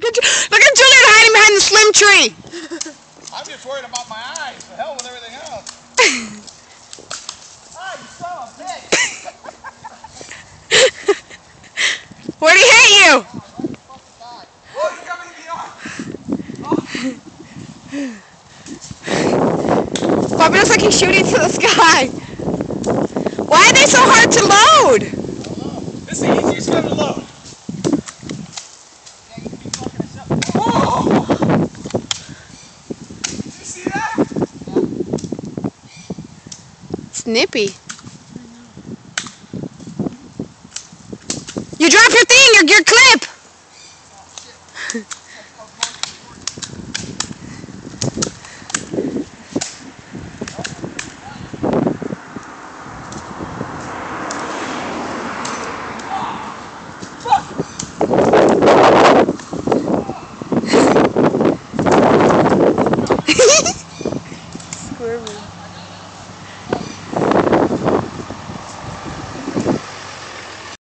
Look at Julian hiding behind the slim tree. I'm just worried about my eyes. The hell with everything else. Ah, you son of a bitch. Where'd he hit you? Oh, he's coming in the arm. Bobby looks like he's shooting to the sky. Why are they so hard to load? I don't know. This is the easiest gun to load. Whoa! Did you see that? Snippy. You dropped your thing, your clip. Oh, shit.